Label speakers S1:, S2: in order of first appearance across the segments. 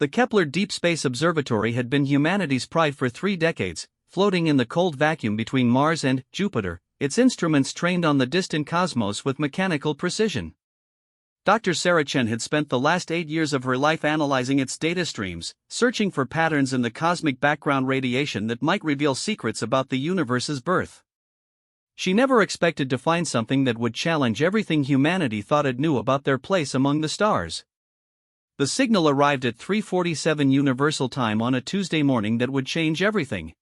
S1: The Kepler Deep Space Observatory had been humanity's pride for 3 decades, floating in the cold vacuum between Mars and Jupiter, its instruments trained on the distant cosmos with mechanical precision. Dr. Sarah Chen had spent the last 8 years of her life analyzing its data streams, searching for patterns in the cosmic background radiation that might reveal secrets about the universe's birth. She never expected to find something that would challenge everything humanity thought it knew about their place among the stars. The signal arrived at 3:47 Universal Time on a Tuesday morning that would change everything.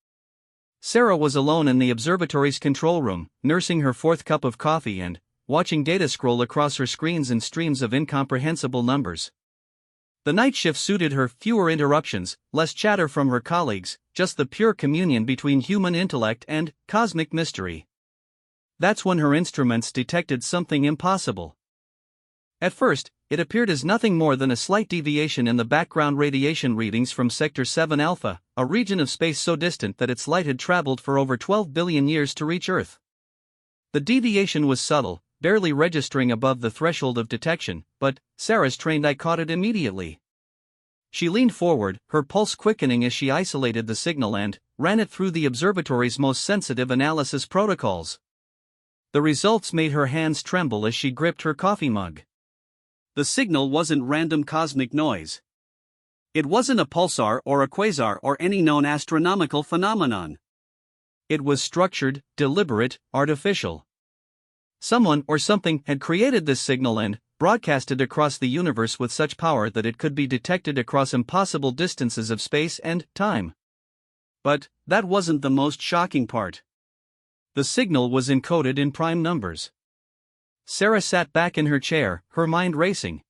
S1: Sarah was alone in the observatory's control room, nursing her 4th cup of coffee and watching data scroll across her screens in streams of incomprehensible numbers. The night shift suited her: fewer interruptions, less chatter from her colleagues, just the pure communion between human intellect and cosmic mystery. That's when her instruments detected something impossible. At first, it appeared as nothing more than a slight deviation in the background radiation readings from Sector 7 Alpha, a region of space so distant that its light had traveled for over 12 billion years to reach Earth. The deviation was subtle, barely registering above the threshold of detection, but Sarah's trained eye caught it immediately. She leaned forward, her pulse quickening as she isolated the signal and ran it through the observatory's most sensitive analysis protocols. The results made her hands tremble as she gripped her coffee mug. The signal wasn't random cosmic noise. It wasn't a pulsar or a quasar or any known astronomical phenomenon. It was structured, deliberate, artificial. Someone or something had created this signal and broadcast it across the universe with such power that it could be detected across impossible distances of space and time. But that wasn't the most shocking part. The signal was encoded in prime numbers. Sarah sat back in her chair, her mind racing.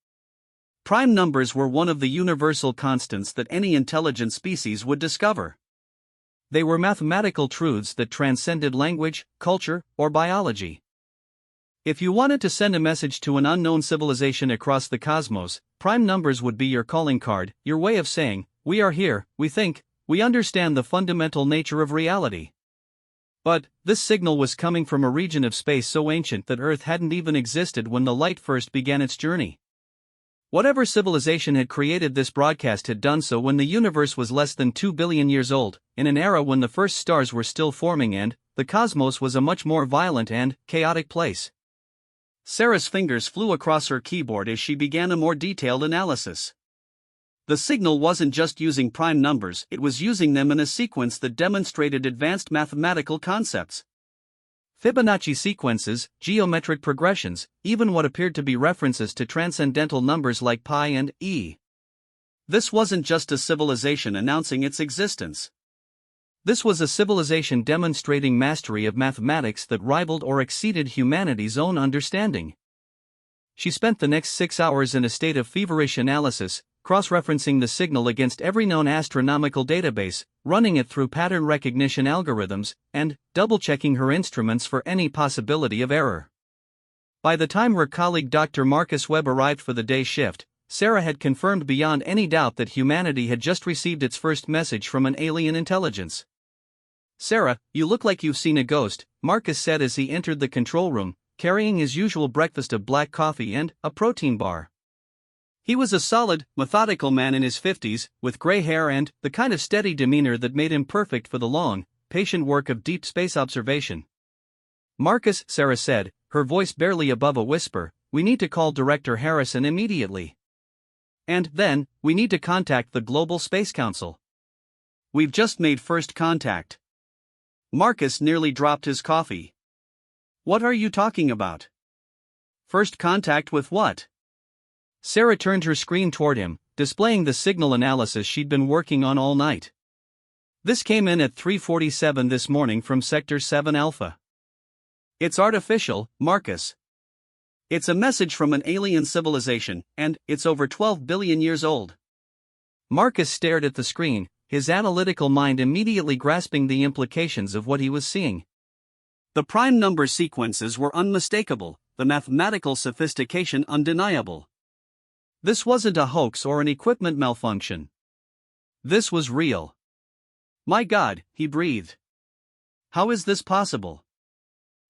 S1: Prime numbers were one of the universal constants that any intelligent species would discover. They were mathematical truths that transcended language, culture, or biology. If you wanted to send a message to an unknown civilization across the cosmos, prime numbers would be your calling card, your way of saying, "We are here, we think, we understand the fundamental nature of reality." But this signal was coming from a region of space so ancient that Earth hadn't even existed when the light first began its journey. Whatever civilization had created this broadcast had done so when the universe was less than 2 billion years old, in an era when the first stars were still forming and the cosmos was a much more violent and chaotic place. Sarah's fingers flew across her keyboard as she began a more detailed analysis. The signal wasn't just using prime numbers, it was using them in a sequence that demonstrated advanced mathematical concepts. Fibonacci sequences, geometric progressions, even what appeared to be references to transcendental numbers like pi and e. This wasn't just a civilization announcing its existence. This was a civilization demonstrating mastery of mathematics that rivaled or exceeded humanity's own understanding. She spent the next 6 hours in a state of feverish analysis, cross-referencing the signal against every known astronomical database, running it through pattern recognition algorithms, and double-checking her instruments for any possibility of error. By the time her colleague Dr. Marcus Webb arrived for the day shift, Sarah had confirmed beyond any doubt that humanity had just received its first message from an alien intelligence. "Sarah, you look like you've seen a ghost," Marcus said as he entered the control room, carrying his usual breakfast of black coffee and a protein bar. He was a solid, methodical man in his 50s, with gray hair and the kind of steady demeanor that made him perfect for the long, patient work of deep space observation. "Marcus," Sarah said, her voice barely above a whisper, "we need to call Director Harrison immediately. And then, we need to contact the Global Space Council. We've just made first contact." Marcus nearly dropped his coffee. "What are you talking about? First contact with what?" Sarah turned her screen toward him, displaying the signal analysis she'd been working on all night. "This came in at 3:47 this morning from Sector 7 Alpha. It's artificial, Marcus. It's a message from an alien civilization, and it's over 12 billion years old." Marcus stared at the screen, his analytical mind immediately grasping the implications of what he was seeing. The prime number sequences were unmistakable, the mathematical sophistication undeniable. This wasn't a hoax or an equipment malfunction. This was real. "My God," he breathed. "How is this possible?"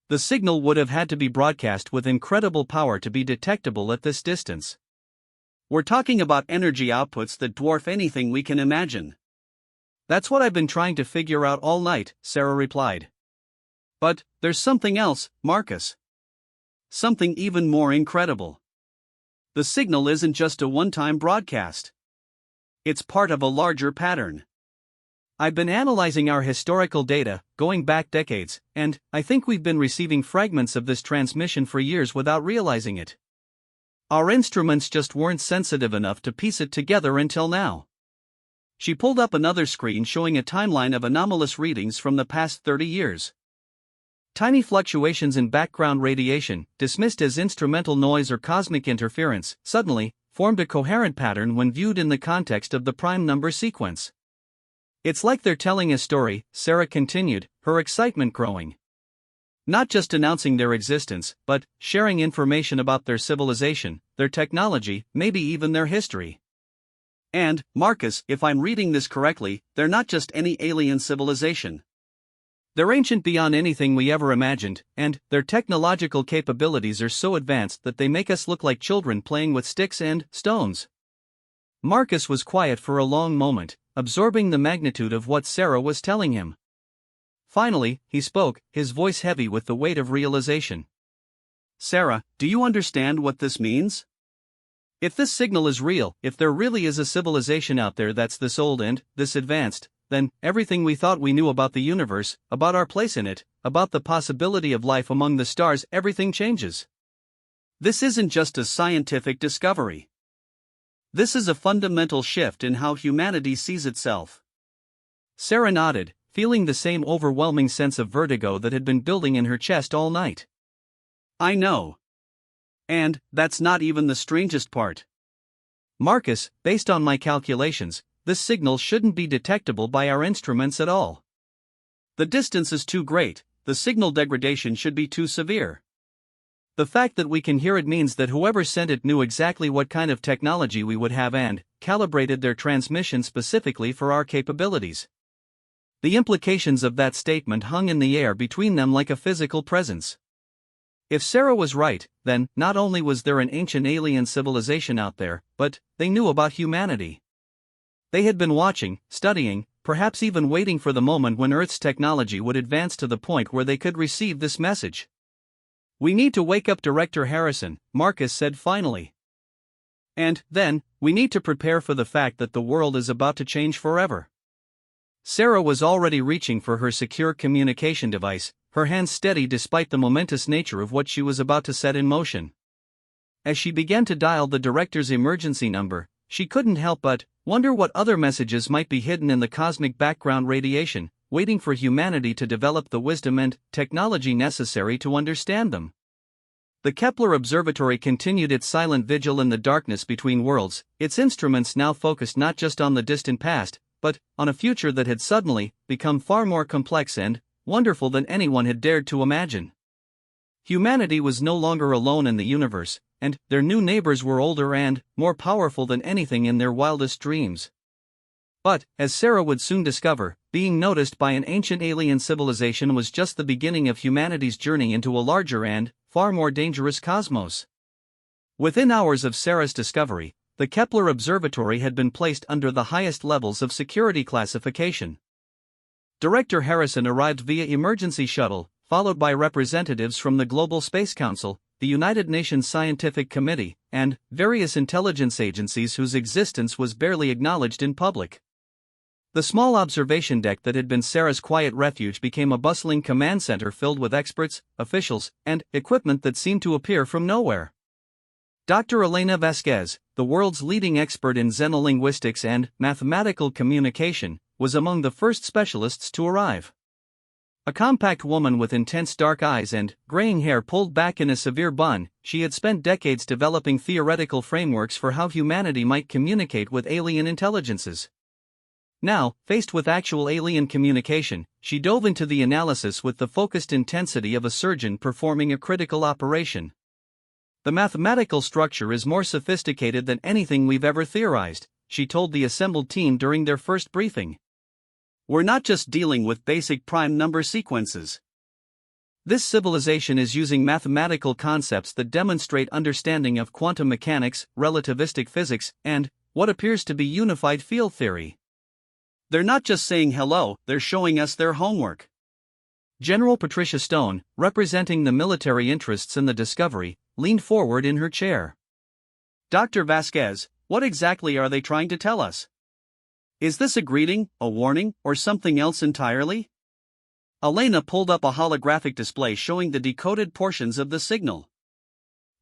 S1: The signal would have had to be broadcast with incredible power to be detectable at this distance.
S2: We're talking about energy outputs that dwarf anything we can imagine.
S1: That's what I've been trying to figure out all night, Sarah replied.
S2: But there's something else, Marcus. Something even more incredible. The signal isn't just a one-time broadcast. It's part of a larger pattern.
S1: I've been analyzing our historical data, going back decades, and I think we've been receiving fragments of this transmission for years without realizing it. Our instruments just weren't sensitive enough to piece it together until now.
S2: She pulled up another screen showing a timeline of anomalous readings from the past 30 years.
S1: Tiny fluctuations in background radiation, dismissed as instrumental noise or cosmic interference, suddenly formed a coherent pattern when viewed in the context of the prime number sequence. It's like they're telling a story, Sarah continued, her excitement growing. Not just announcing their existence, but sharing information about their civilization, their technology, maybe even their history.
S2: And, Marcus, if I'm reading this correctly, they're not just any alien civilization.
S1: They're ancient beyond anything we ever imagined, and their technological capabilities are so advanced that they make us look like children playing with sticks and stones. Marcus was quiet for a long moment, absorbing the magnitude of what Sarah was telling him. Finally, he spoke, his voice heavy with the weight of realization.
S2: Sarah, do you understand what this means?
S1: If this signal is real, if there really is a civilization out there that's this old and this advanced, then everything we thought we knew about the universe, about our place in it, about the possibility of life among the stars, everything changes.
S2: This isn't just a scientific discovery. This is a fundamental shift in how humanity sees itself.
S1: Sarah nodded, feeling the same overwhelming sense of vertigo that had been building in her chest all night.
S2: I know. And that's not even the strangest part.
S1: Marcus, based on my calculations, this signal shouldn't be detectable by our instruments at all.
S2: The distance is too great, the signal degradation should be too severe.
S1: The fact that we can hear it means that whoever sent it knew exactly what kind of technology we would have and calibrated their transmission specifically for our capabilities. The implications of that statement hung in the air between them like a physical presence. If Sarah was right, then not only was there an ancient alien civilization out there, but they knew about humanity. They had been watching, studying, perhaps even waiting for the moment when Earth's technology would advance to the point where they could receive this message.
S2: We need to wake up Director Harrison, Marcus said finally.
S1: And then, we need to prepare for the fact that the world is about to change forever. Sarah was already reaching for her secure communication device, her hands steady despite the momentous nature of what she was about to set in motion. As she began to dial the director's emergency number, she couldn't help but wonder what other messages might be hidden in the cosmic background radiation, waiting for humanity to develop the wisdom and technology necessary to understand them. The Kepler Observatory continued its silent vigil in the darkness between worlds, its instruments now focused not just on the distant past, but on a future that had suddenly become far more complex and wonderful than anyone had dared to imagine. Humanity was no longer alone in the universe, and their new neighbors were older and more powerful than anything in their wildest dreams. But, as Sarah would soon discover, being noticed by an ancient alien civilization was just the beginning of humanity's journey into a larger and far more dangerous cosmos. Within hours of Sarah's discovery, the Kepler Observatory had been placed under the highest levels of security classification. Director Harrison arrived via emergency shuttle, followed by representatives from the Global Space Council, the United Nations Scientific Committee, and various intelligence agencies whose existence was barely acknowledged in public. The small observation deck that had been Sarah's quiet refuge became a bustling command center filled with experts, officials, and equipment that seemed to appear from nowhere. Dr. Elena Vasquez, the world's leading expert in xenolinguistics and mathematical communication, was among the first specialists to arrive. A compact woman with intense dark eyes and graying hair pulled back in a severe bun, she had spent decades developing theoretical frameworks for how humanity might communicate with alien intelligences. Now, faced with actual alien communication, she dove into the analysis with the focused intensity of a surgeon performing a critical operation. The mathematical structure is more sophisticated than anything we've ever theorized, she told the assembled team during their first briefing.
S2: We're not just dealing with basic prime number sequences.
S1: This civilization is using mathematical concepts that demonstrate understanding of quantum mechanics, relativistic physics, and what appears to be unified field theory.
S2: They're not just saying hello, they're showing us their homework.
S1: General Patricia Stone, representing the military interests in the discovery, leaned forward in her chair.
S2: Dr. Vasquez, what exactly are they trying to tell us? Is this a greeting, a warning, or something else entirely? Elena pulled up a holographic display showing the decoded portions of the signal.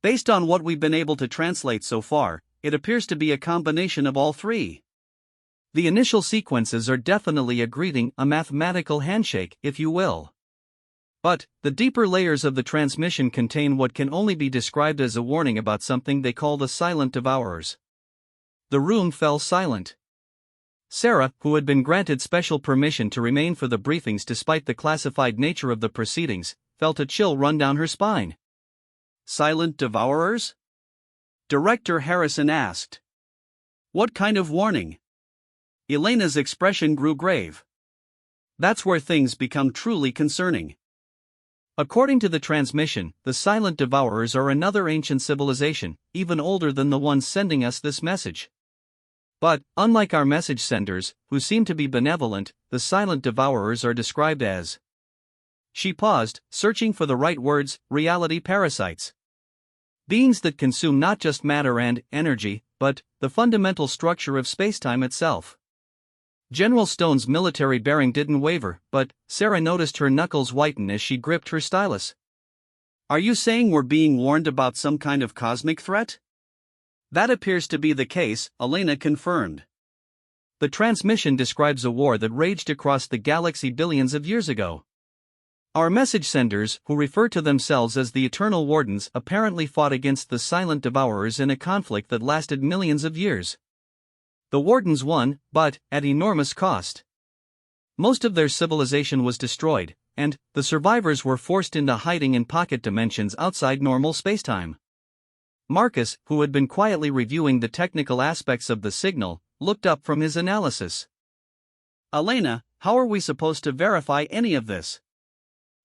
S2: Based on what we've been able to translate so far, it appears to be a combination of all three.
S1: The initial sequences are definitely a greeting, a mathematical handshake, if you will. But the deeper layers of the transmission contain what can only be described as a warning about something they call the silent devourers. The room fell silent. Sarah, who had been granted special permission to remain for the briefings despite the classified nature of the proceedings, felt a chill run down her spine.
S2: Silent devourers? Director Harrison asked. What kind of warning? Elena's expression grew grave. That's where things become truly concerning.
S1: According to the transmission, the silent devourers are another ancient civilization, even older than the ones sending us this message. But, unlike our message senders, who seem to be benevolent, the silent devourers are described as. She paused, searching for the right words, reality parasites. Beings that consume not just matter and energy, but the fundamental structure of spacetime itself. General Stone's military bearing didn't waver, but Sarah noticed her knuckles whiten as she gripped her stylus.
S2: Are you saying we're being warned about some kind of cosmic threat? That appears to be the case, Elena confirmed.
S1: The transmission describes a war that raged across the galaxy billions of years ago. Our message senders, who refer to themselves as the Eternal Wardens, apparently fought against the silent devourers in a conflict that lasted millions of years. The Wardens won, but at enormous cost. Most of their civilization was destroyed, and the survivors were forced into hiding in pocket dimensions outside normal spacetime. Marcus, who had been quietly reviewing the technical aspects of the signal, looked up from his analysis.
S2: Elena, how are we supposed to verify any of this?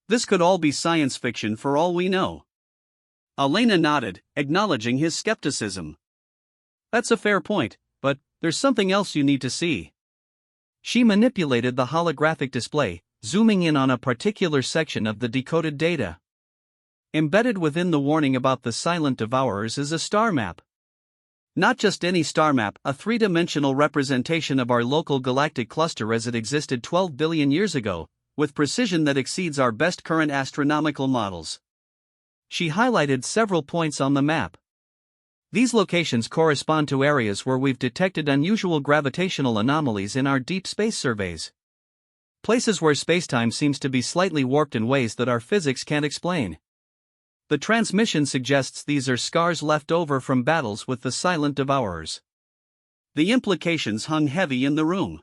S2: This could all be science fiction for all we know. Elena nodded, acknowledging his skepticism.
S1: That's a fair point, but there's something else you need to see. She manipulated the holographic display, zooming in on a particular section of the decoded data. Embedded within the warning about the silent devourers is a star map. Not just any star map, a three-dimensional representation of our local galactic cluster as it existed 12 billion years ago, with precision that exceeds our best current astronomical models. She highlighted several points on the map. These locations correspond to areas where we've detected unusual gravitational anomalies in our deep space surveys. Places where spacetime seems to be slightly warped in ways that our physics can't explain. The transmission suggests these are scars left over from battles with the silent devourers.
S2: The implications hung heavy in the room.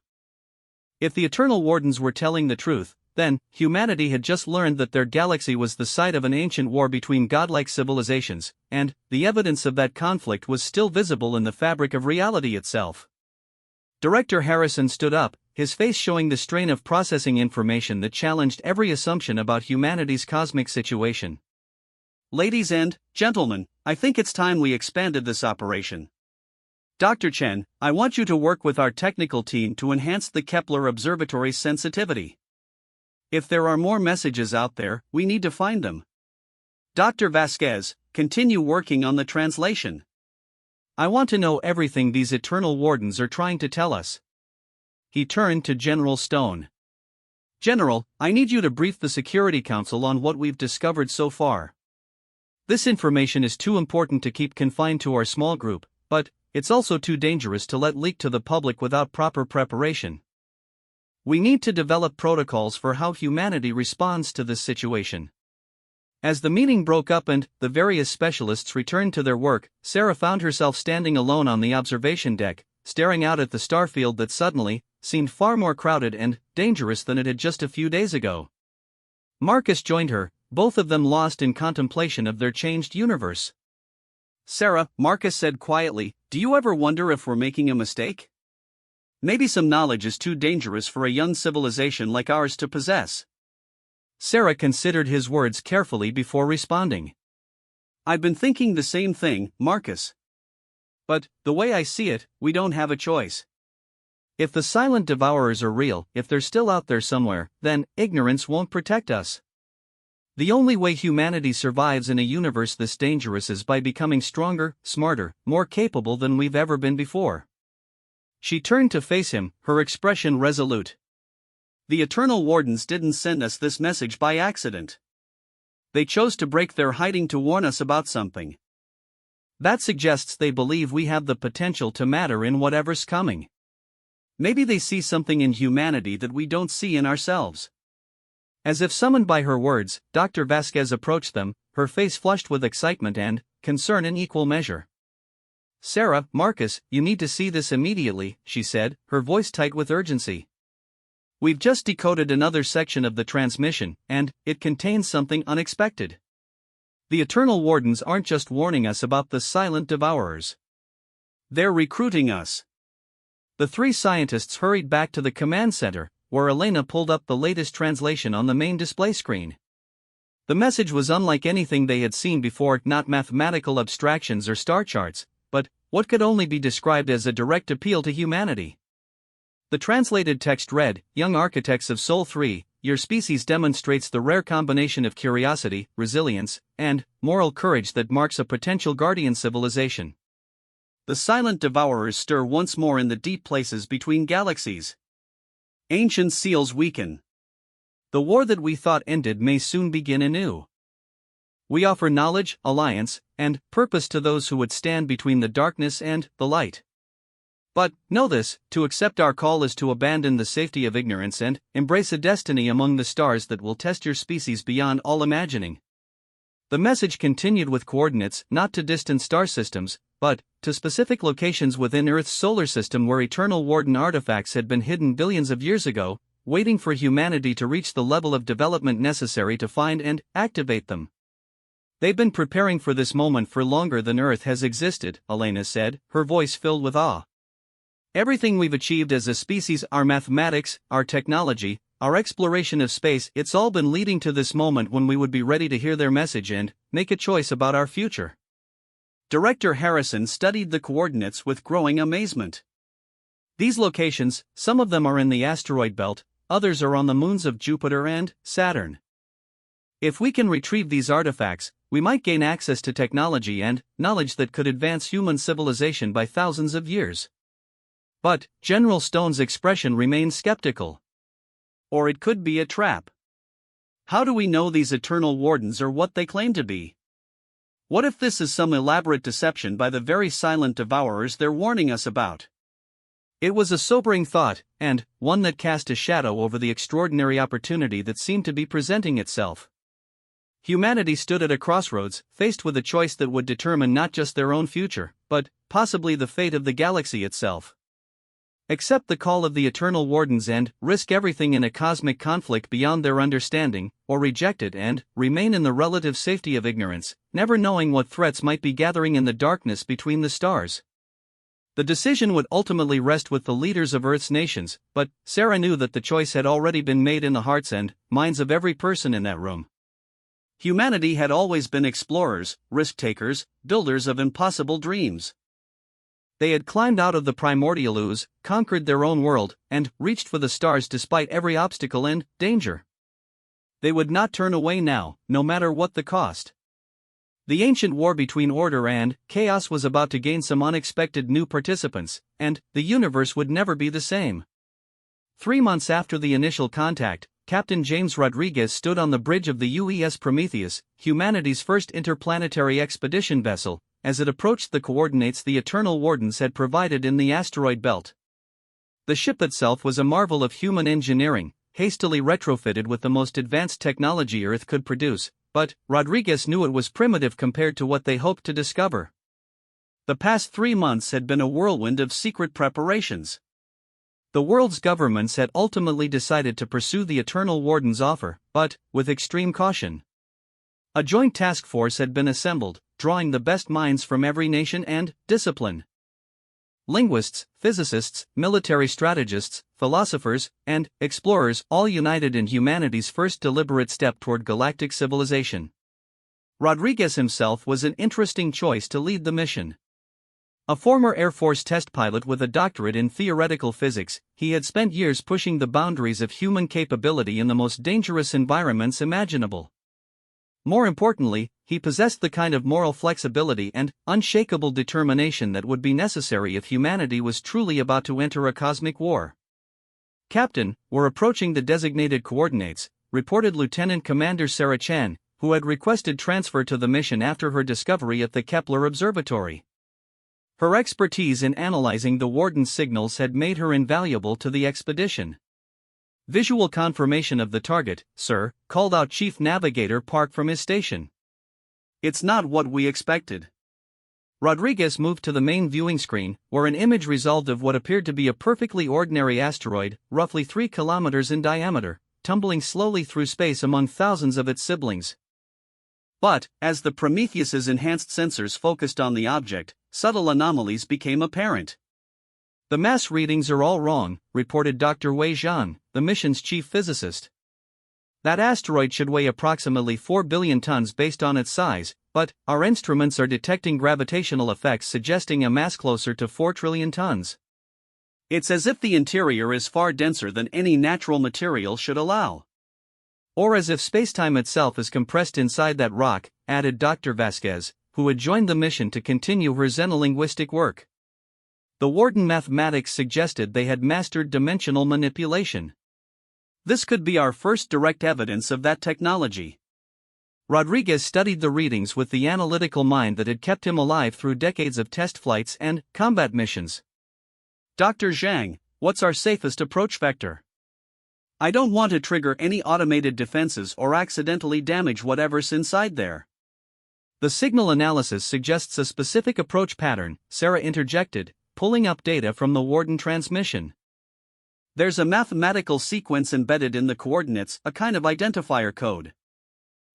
S1: If the Eternal Wardens were telling the truth, then humanity had just learned that their galaxy was the site of an ancient war between godlike civilizations, and the evidence of that conflict was still visible in the fabric of reality itself. Director Harrison stood up, his face showing the strain of processing information that challenged every assumption about humanity's cosmic situation.
S2: Ladies and gentlemen, I think it's time we expanded this operation. Dr. Chen, I want you to work with our technical team to enhance the Kepler Observatory's sensitivity. If there are more messages out there, we need to find them. Dr. Vasquez, continue working on the translation.
S1: I want to know everything these Eternal Wardens are trying to tell us. He turned to General Stone. General, I need you to brief the Security Council on what we've discovered so far. This information is too important to keep confined to our small group, but it's also too dangerous to let leak to the public without proper preparation. We need to develop protocols for how humanity responds to this situation. As the meeting broke up and the various specialists returned to their work, Sarah found herself standing alone on the observation deck, staring out at the starfield that suddenly seemed far more crowded and dangerous than it had just a few days ago. Marcus joined her, both of them lost in contemplation of their changed universe.
S2: Sarah, Marcus said quietly, do you ever wonder if we're making a mistake? Maybe some knowledge is too dangerous for a young civilization like ours to possess.
S1: Sarah considered his words carefully before responding.
S2: I've been thinking the same thing, Marcus. But, the way I see it, we don't have a choice.
S1: If the silent devourers are real, if they're still out there somewhere, then ignorance won't protect us. The only way humanity survives in a universe this dangerous is by becoming stronger, smarter, more capable than we've ever been before. She turned to face him, her expression resolute.
S2: The Eternal Wardens didn't send us this message by accident. They chose to break their hiding to warn us about something.
S1: That suggests they believe we have the potential to matter in whatever's coming.
S2: Maybe they see something in humanity that we don't see in ourselves.
S1: As if summoned by her words, Dr. Vasquez approached them, her face flushed with excitement and concern in equal measure. Sarah, Marcus, you need to see this immediately, she said, her voice tight with urgency. We've just decoded another section of the transmission, and it contains something unexpected. The Eternal Wardens aren't just warning us about the silent devourers.
S2: They're recruiting us.
S1: The three scientists hurried back to the command center, where Elena pulled up the latest translation on the main display screen. The message was unlike anything they had seen before, not mathematical abstractions or star charts, but what could only be described as a direct appeal to humanity. The translated text read, "Young architects of Sol 3, your species demonstrates the rare combination of curiosity, resilience, and moral courage that marks a potential guardian civilization.
S2: The silent devourers stir once more in the deep places between galaxies. Ancient seals weaken.
S1: The war that we thought ended may soon begin anew. We offer knowledge, alliance, and purpose to those who would stand between the darkness and the light. But, know this, to accept our call is to abandon the safety of ignorance and embrace a destiny among the stars that will test your species beyond all imagining." The message continued with coordinates not to distant star systems, but to specific locations within Earth's solar system where Eternal Warden artifacts had been hidden billions of years ago, waiting for humanity to reach the level of development necessary to find and activate them. They've been preparing for this moment for longer than Earth has existed, Elena said, her voice filled with awe. Everything we've achieved as a species, our mathematics, our technology, our exploration of space, it's all been leading to this moment when we would be ready to hear their message and make a choice about our future.
S2: Director Harrison studied the coordinates with growing amazement.
S1: These locations, some of them are in the asteroid belt, others are on the moons of Jupiter and Saturn. If we can retrieve these artifacts, we might gain access to technology and knowledge that could advance human civilization by thousands of years. But General Stone's expression remained skeptical.
S2: Or it could be a trap. How do we know these Eternal Wardens are what they claim to be? What if this is some elaborate deception by the very silent devourers they're warning us about?
S1: It was a sobering thought, and one that cast a shadow over the extraordinary opportunity that seemed to be presenting itself. Humanity stood at a crossroads, faced with a choice that would determine not just their own future, but possibly the fate of the galaxy itself. Accept the call of the Eternal Wardens and risk everything in a cosmic conflict beyond their understanding, or reject it and remain in the relative safety of ignorance, never knowing what threats might be gathering in the darkness between the stars. The decision would ultimately rest with the leaders of Earth's nations, but Sarah knew that the choice had already been made in the hearts and minds of every person in that room.
S2: Humanity had always been explorers, risk-takers, builders of impossible dreams.
S1: They had climbed out of the primordial ooze, conquered their own world, and reached for the stars despite every obstacle and danger. They would not turn away now, no matter what the cost. The ancient war between order and chaos was about to gain some unexpected new participants, and the universe would never be the same. 3 months after the initial contact, Captain James Rodriguez stood on the bridge of the UES Prometheus, humanity's first interplanetary expedition vessel, as it approached the coordinates the Eternal Wardens had provided in the asteroid belt. The ship itself was a marvel of human engineering, hastily retrofitted with the most advanced technology Earth could produce, but Rodriguez knew it was primitive compared to what they hoped to discover.
S2: The past 3 months had been a whirlwind of secret preparations.
S1: The world's governments had ultimately decided to pursue the Eternal Warden's offer, but with extreme caution. A joint task force had been assembled, drawing the best minds from every nation and discipline. linguists, physicists, military strategists, philosophers, and explorers all united in humanity's first deliberate step toward galactic civilization. Rodriguez himself was an interesting choice to lead the mission. A former Air Force test pilot with a doctorate in theoretical physics, he had spent years pushing the boundaries of human capability in the most dangerous environments imaginable. More importantly, he possessed the kind of moral flexibility and unshakable determination that would be necessary if humanity was truly about to enter a cosmic war. "Captain, we're approaching the designated coordinates," reported Lieutenant Commander Sarah Chan, who had requested transfer to the mission after her discovery at the Kepler Observatory. Her expertise in analyzing the Warden's signals had made her invaluable to the expedition. "Visual confirmation of the target, sir," called out Chief Navigator Park from his station.
S2: "It's not what we expected."
S1: Rodriguez moved to the main viewing screen, where an image resolved of what appeared to be a perfectly ordinary asteroid, roughly 3 kilometers in diameter, tumbling slowly through space among thousands of its siblings.
S2: But, as the Prometheus's enhanced sensors focused on the object, subtle anomalies became apparent.
S1: "The mass readings are all wrong," reported Dr. Wei Zhan, the mission's chief physicist. "That asteroid should weigh approximately 4 billion tons based on its size, but our instruments are detecting gravitational effects suggesting a mass closer to 4 trillion tons.
S2: It's as if the interior is far denser than any natural material should allow."
S1: "Or as if spacetime itself is compressed inside that rock," added Dr. Vasquez, who had joined the mission to continue her xenolinguistic work. The Warden mathematics suggested they had mastered dimensional manipulation.
S2: "This could be our first direct evidence of that technology."
S1: Rodriguez studied the readings with the analytical mind that had kept him alive through decades of test flights and combat missions.
S2: "Dr. Zhang, what's our safest approach vector? I don't want to trigger any automated defenses or accidentally damage whatever's inside there."
S1: "The signal analysis suggests a specific approach pattern," Sarah interjected, pulling up data from the Warden transmission.
S2: "There's a mathematical sequence embedded in the coordinates, a kind of identifier code.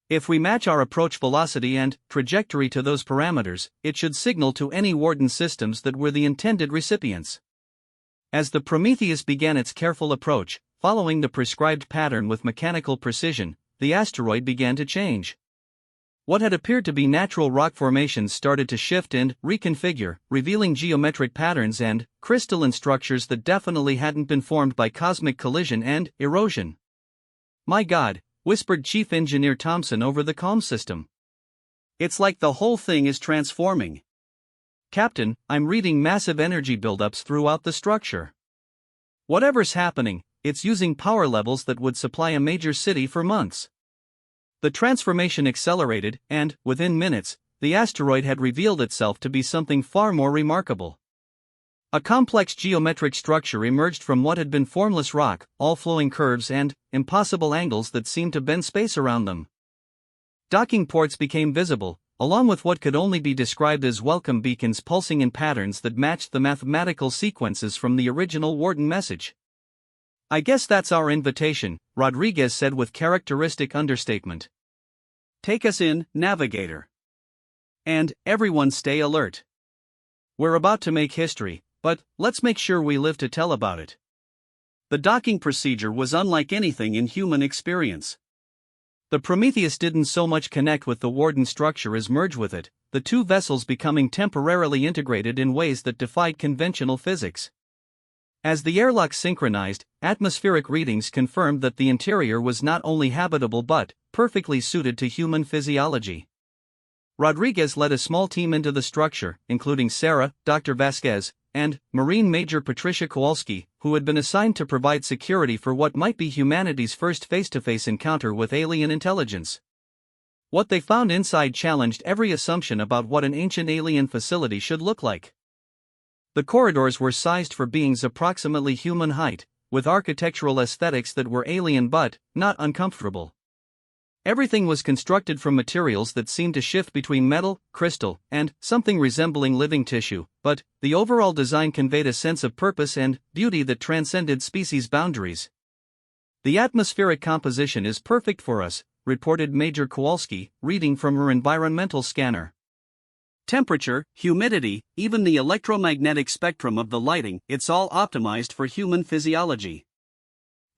S1: If we match our approach velocity and trajectory to those parameters, it should signal to any Warden systems that we're the intended recipients." As the Prometheus began its careful approach, following the prescribed pattern with mechanical precision, the asteroid began to change. What had appeared to be natural rock formations started to shift and reconfigure, revealing geometric patterns and crystalline structures that definitely hadn't been formed by cosmic collision and erosion. "My God," whispered Chief Engineer Thompson over the comm system.
S2: "It's like the whole thing is transforming."
S1: "Captain, I'm reading massive energy buildups throughout the structure. Whatever's happening, it's using power levels that would supply a major city for months." The transformation accelerated, and, within minutes, the asteroid had revealed itself to be something far more remarkable. A complex geometric structure emerged from what had been formless rock, all flowing curves and impossible angles that seemed to bend space around them. Docking ports became visible, along with what could only be described as welcome beacons pulsing in patterns that matched the mathematical sequences from the original Warden message. "I guess that's our invitation," Rodriguez said with characteristic understatement.
S2: "Take us in, Navigator. And everyone stay alert.
S1: We're about to make history, but let's make sure we live to tell about it."
S2: The docking procedure was unlike anything in human experience.
S1: The Prometheus didn't so much connect with the Warden structure as merge with it, the two vessels becoming temporarily integrated in ways that defied conventional physics. As the airlock synchronized, atmospheric readings confirmed that the interior was not only habitable but perfectly suited to human physiology. Rodriguez led a small team into the structure, including Sarah, Dr. Vasquez, and Marine Major Patricia Kowalski, who had been assigned to provide security for what might be humanity's first face-to-face encounter with alien intelligence. What they found inside challenged every assumption about what an ancient alien facility should look like. The corridors were sized for beings approximately human height, with architectural aesthetics that were alien but not uncomfortable. Everything was constructed from materials that seemed to shift between metal, crystal, and something resembling living tissue, but the overall design conveyed a sense of purpose and beauty that transcended species boundaries. "The atmospheric composition is perfect for us," reported Major Kowalski, reading from her environmental scanner.
S2: Temperature, humidity, even the electromagnetic spectrum of the lighting, it's all optimized for human physiology.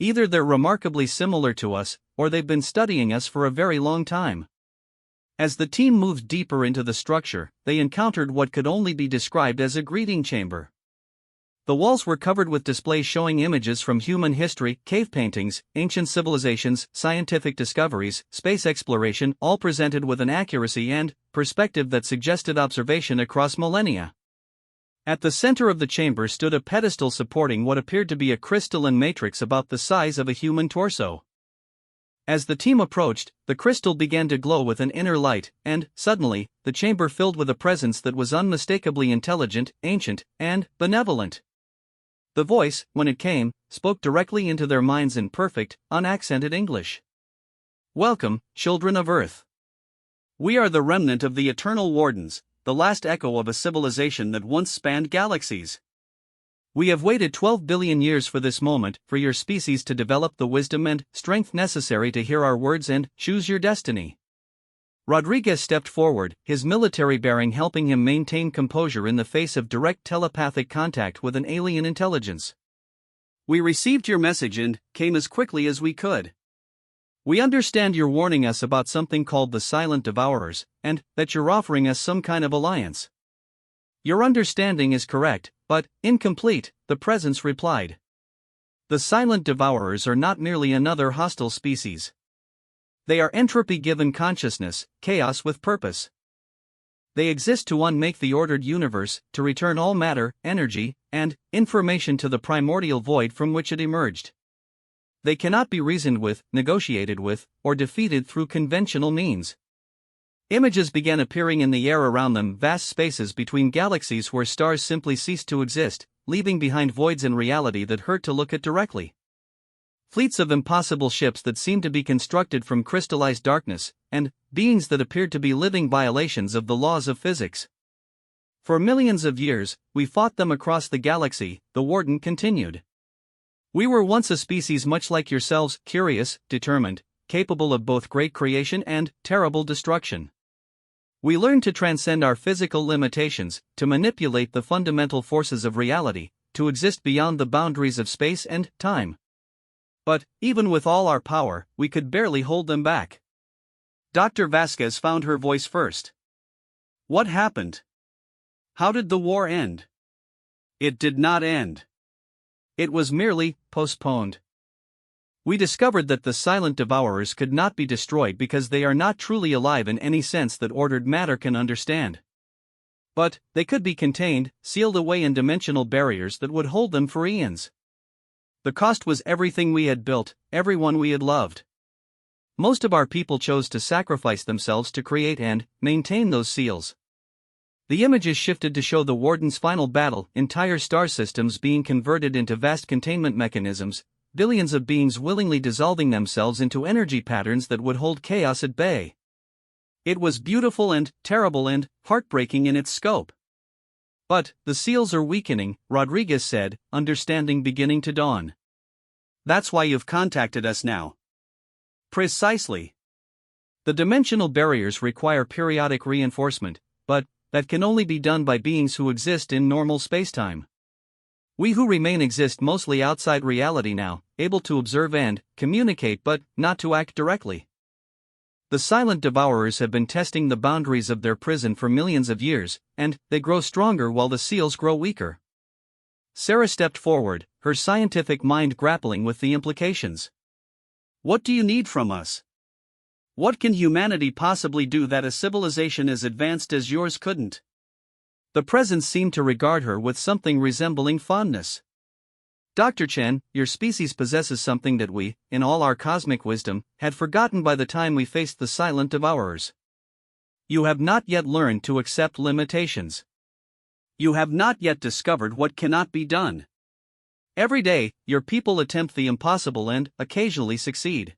S1: Either they're remarkably similar to us, or they've been studying us for a very long time. As the team moved deeper into the structure, they encountered what could only be described as a greeting chamber. The walls were covered with displays showing images from human history, cave paintings, ancient civilizations, scientific discoveries, space exploration, all presented with an accuracy and perspective that suggested observation across millennia. At the center of the chamber stood a pedestal supporting what appeared to be a crystalline matrix about the size of a human torso. As the team approached, the crystal began to glow with an inner light, and, suddenly, the chamber filled with a presence that was unmistakably intelligent, ancient, and benevolent. The voice, when it came, spoke directly into their minds in perfect, unaccented English. "Welcome, children of Earth. We are the remnant of the eternal wardens, the last echo of a civilization that once spanned galaxies. We have waited 12 billion years for this moment, for your species to develop the wisdom and strength necessary to hear our words and choose your destiny." Rodriguez stepped forward, his military bearing helping him maintain composure in the face of direct telepathic contact with an alien intelligence. "We received your message and came as quickly as we could. We understand you're warning us about something called the Silent Devourers, and that you're offering us some kind of alliance." "Your understanding is correct, but incomplete," the presence replied. "The Silent Devourers are not merely another hostile species. They are entropy-given consciousness, chaos with purpose. They exist to unmake the ordered universe, to return all matter, energy, and information to the primordial void from which it emerged. They cannot be reasoned with, negotiated with, or defeated through conventional means." Images began appearing in the air around them, vast spaces between galaxies where stars simply ceased to exist, leaving behind voids in reality that hurt to look at directly. Fleets of impossible ships that seemed to be constructed from crystallized darkness, and beings that appeared to be living violations of the laws of physics. "For millions of years, we fought them across the galaxy," the warden continued. "We were once a species much like yourselves, curious, determined, capable of both great creation and terrible destruction. We learned to transcend our physical limitations, to manipulate the fundamental forces of reality, to exist beyond the boundaries of space and time. But, even with all our power, we could barely hold them back." Dr. Vasquez found her voice first. "What happened? How did the war end?" "It did not end. It was merely postponed. We discovered that the Silent Devourers could not be destroyed because they are not truly alive in any sense that ordered matter can understand. But, they could be contained, sealed away in dimensional barriers that would hold them for eons. The cost was everything we had built, everyone we had loved. Most of our people chose to sacrifice themselves to create and maintain those seals." The images shifted to show the warden's final battle, entire star systems being converted into vast containment mechanisms, billions of beings willingly dissolving themselves into energy patterns that would hold chaos at bay. It was beautiful and terrible and heartbreaking in its scope. "But, the seals are weakening," Rodriguez said, understanding beginning to dawn. "That's why you've contacted us now." "Precisely. The dimensional barriers require periodic reinforcement, but that can only be done by beings who exist in normal spacetime. We who remain exist mostly outside reality now, able to observe and communicate but not to act directly. The Silent Devourers have been testing the boundaries of their prison for millions of years, and they grow stronger while the seals grow weaker." Sarah stepped forward, her scientific mind grappling with the implications. "What do you need from us? What can humanity possibly do that a civilization as advanced as yours couldn't?" The presence seemed to regard her with something resembling fondness. "Dr. Chen, your species possesses something that we, in all our cosmic wisdom, had forgotten by the time we faced the Silent Devourers. You have not yet learned to accept limitations. You have not yet discovered what cannot be done. Every day, your people attempt the impossible and, occasionally succeed.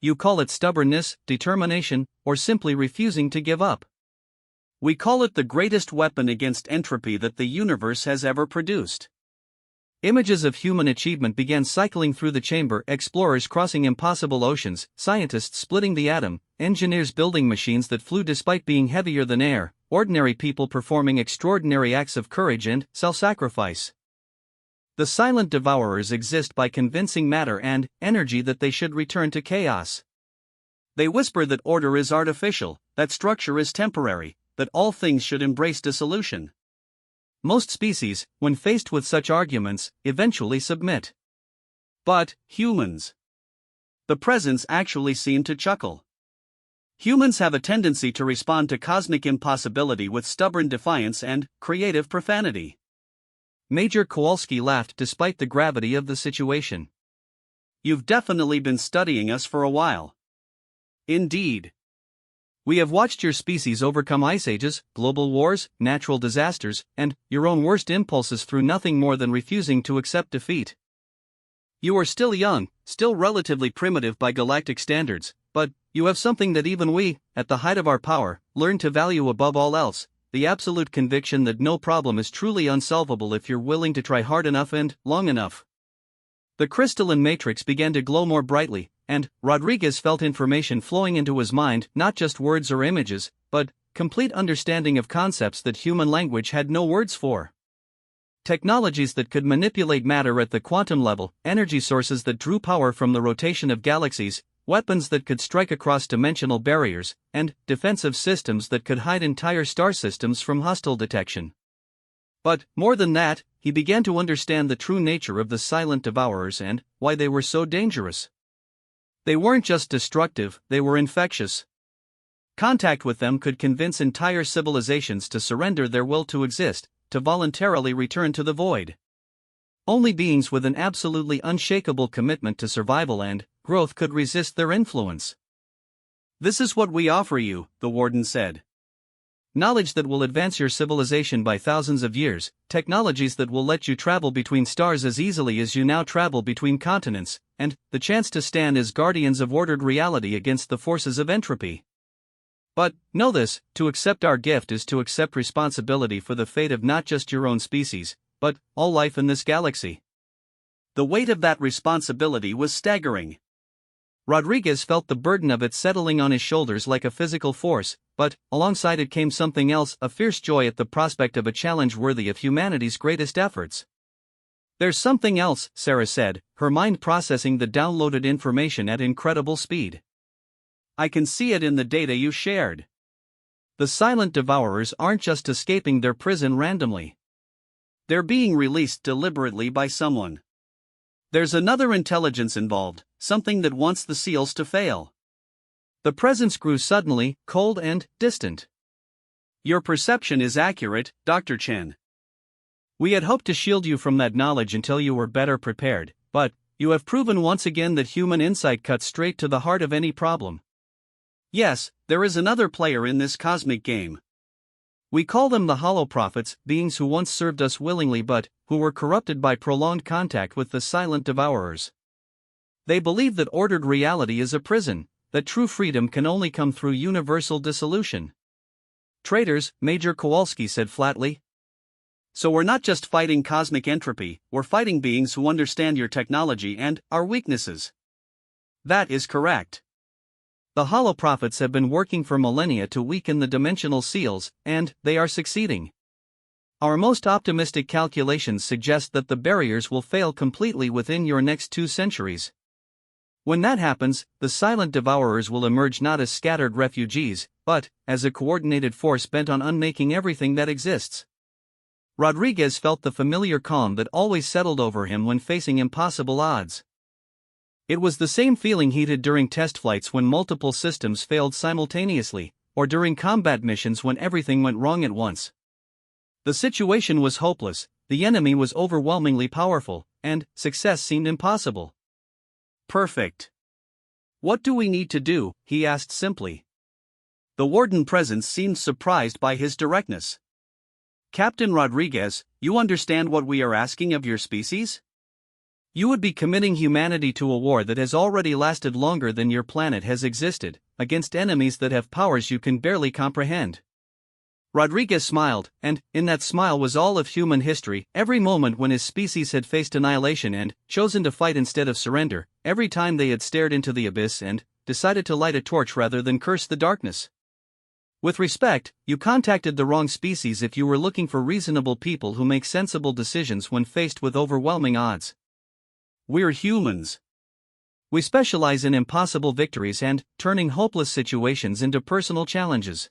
S1: You call it stubbornness, determination, or simply refusing to give up. We call it the greatest weapon against entropy that the universe has ever produced." Images of human achievement began cycling through the chamber, explorers crossing impossible oceans, scientists splitting the atom, engineers building machines that flew despite being heavier than air, ordinary people performing extraordinary acts of courage and self-sacrifice. The silent devourers exist by convincing matter and energy that they should return to chaos. They whisper that order is artificial, that structure is temporary, that all things should embrace dissolution. Most species, when faced with such arguments, eventually submit. But humans. The presence actually seem to chuckle. Humans have a tendency to respond to cosmic impossibility with stubborn defiance and creative profanity. Major Kowalski laughed despite the gravity of the situation.
S2: You've definitely been studying us for a while.
S1: Indeed. We have watched your species overcome ice ages, global wars, natural disasters, and your own worst impulses through nothing more than refusing to accept defeat. You are still young, still relatively primitive by galactic standards, but you have something that even we, at the height of our power, learn to value above all else: the absolute conviction that no problem is truly unsolvable if you're willing to try hard enough and long enough. The crystalline matrix began to glow more brightly, and Rodriguez felt information flowing into his mind, not just words or images, but complete understanding of concepts that human language had no words for. Technologies that could manipulate matter at the quantum level, energy sources that drew power from the rotation of galaxies, weapons that could strike across dimensional barriers, and defensive systems that could hide entire star systems from hostile detection. But, more than that, he began to understand the true nature of the silent devourers and why they were so dangerous. They weren't just destructive, they were infectious. Contact with them could convince entire civilizations to surrender their will to exist, to voluntarily return to the void. Only beings with an absolutely unshakable commitment to survival and growth could resist their influence.
S2: "This is what we offer you," the warden said.
S1: "Knowledge that will advance your civilization by thousands of years, technologies that will let you travel between stars as easily as you now travel between continents, and the chance to stand as guardians of ordered reality against the forces of entropy. But, know this, to accept our gift is to accept responsibility for the fate of not just your own species, but all life in this galaxy."
S2: The weight of that responsibility was staggering.
S1: Rodriguez felt the burden of it settling on his shoulders like a physical force, but alongside it came something else, a fierce joy at the prospect of a challenge worthy of humanity's greatest efforts. "There's something else," Sarah said, her mind processing the downloaded information at incredible speed.
S2: "I can see it in the data you shared.
S1: The silent devourers aren't just escaping their prison randomly.
S2: They're being released deliberately by someone. There's another intelligence involved, something that wants the seals to fail."
S1: The presence grew suddenly cold and distant.
S2: "Your perception is accurate, Dr. Chen.
S1: We had hoped to shield you from that knowledge until you were better prepared, but you have proven once again that human insight cuts straight to the heart of any problem.
S2: Yes, there is another player in this cosmic game.
S1: We call them the hollow prophets, beings who once served us willingly but who were corrupted by prolonged contact with the silent devourers. They believe that ordered reality is a prison, that true freedom can only come through universal dissolution." "Traitors," Major Kowalski said flatly.
S2: "So we're not just fighting cosmic entropy, we're fighting beings who understand your technology and our weaknesses."
S1: "That is correct. The hollow prophets have been working for millennia to weaken the dimensional seals, and they are succeeding. Our most optimistic calculations suggest that the barriers will fail completely within your next 2 centuries. When that happens, the silent devourers will emerge not as scattered refugees, but as a coordinated force bent on unmaking everything that exists." Rodriguez felt the familiar calm that always settled over him when facing impossible odds. It was the same feeling he had during test flights when multiple systems failed simultaneously, or during combat missions when everything went wrong at once. The situation was hopeless, the enemy was overwhelmingly powerful, and success seemed impossible.
S2: "Perfect. What do we need to do?" he asked simply. The warden presence seemed surprised by his directness. "Captain Rodriguez, you understand what we are asking of your species?
S1: You would be committing humanity to a war that has already lasted longer than your planet has existed, against enemies that have powers you can barely comprehend." Rodriguez smiled, and in that smile was all of human history, every moment when his species had faced annihilation and chosen to fight instead of surrender, every time they had stared into the abyss and decided to light a torch rather than curse the darkness. With respect, you contacted the wrong species if you were looking for reasonable people who make sensible decisions when faced with overwhelming odds.
S2: We're humans.
S1: We specialize in impossible victories and turning hopeless situations into personal challenges.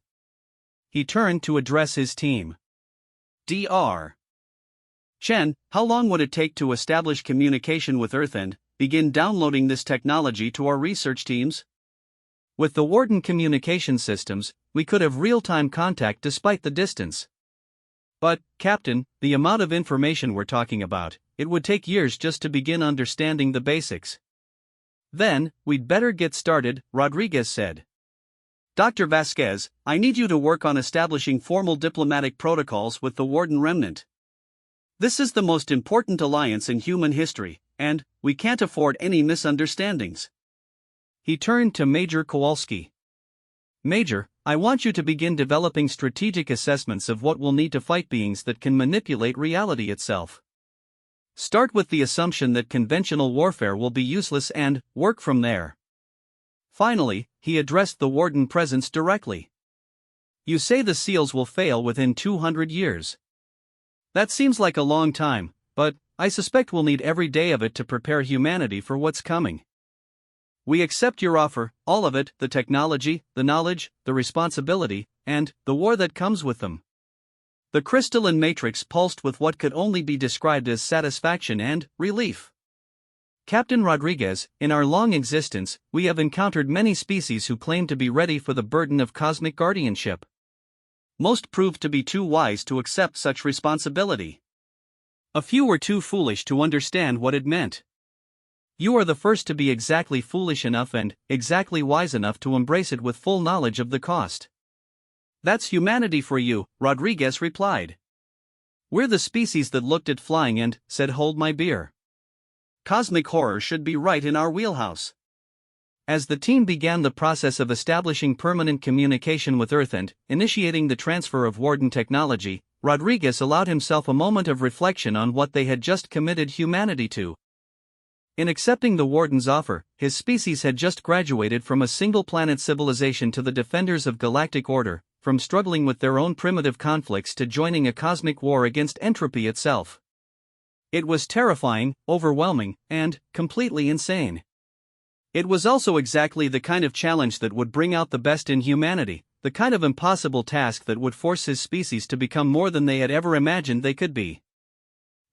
S2: He turned to address his team. Dr. Chen, how long would it take to establish communication with Earth and begin downloading this technology to our research teams?
S1: With the Warden communication systems, we could have real-time contact despite the distance. But, Captain, the amount of information we're talking about, it would take years just to begin understanding the basics.
S2: Then, we'd better get started, Rodriguez said. Dr. Vasquez, I need you to work on establishing formal diplomatic protocols with the Warden Remnant. This is the most important alliance in human history, and we can't afford any misunderstandings.
S1: He turned to Major Kowalski. Major, I want you to begin developing strategic assessments of what we'll need to fight beings that can manipulate reality itself. Start with the assumption that conventional warfare will be useless and work from there. Finally, he addressed the Warden presence directly. You say the SEALs will fail within 200 years. That seems like a long time, but I suspect we'll need every day of it to prepare humanity for what's coming. We accept your offer, all of it, the technology, the knowledge, the responsibility, and the war that comes with them. The crystalline matrix pulsed with what could only be described as satisfaction and relief. Captain Rodriguez, in our long existence, we have encountered many species who claim to be ready for the burden of cosmic guardianship.
S2: Most proved to be too wise to accept such responsibility. A few were too foolish to understand what it meant.
S1: You are the first to be exactly foolish enough and exactly wise enough to embrace it with full knowledge of the cost.
S2: That's humanity for you, Rodriguez replied.
S1: We're the species that looked at flying and said, "Hold my beer."
S2: Cosmic horror should be right in our wheelhouse.
S1: As the team began the process of establishing permanent communication with Earth and initiating the transfer of Warden technology, Rodriguez allowed himself a moment of reflection on what they had just committed humanity to. In accepting the Warden's offer, his species had just graduated from a single-planet civilization to the defenders of galactic order, from struggling with their own primitive conflicts to joining a cosmic war against entropy itself. It was terrifying, overwhelming, and completely insane. It was also exactly the kind of challenge that would bring out the best in humanity, the kind of impossible task that would force his species to become more than they had ever imagined they could be.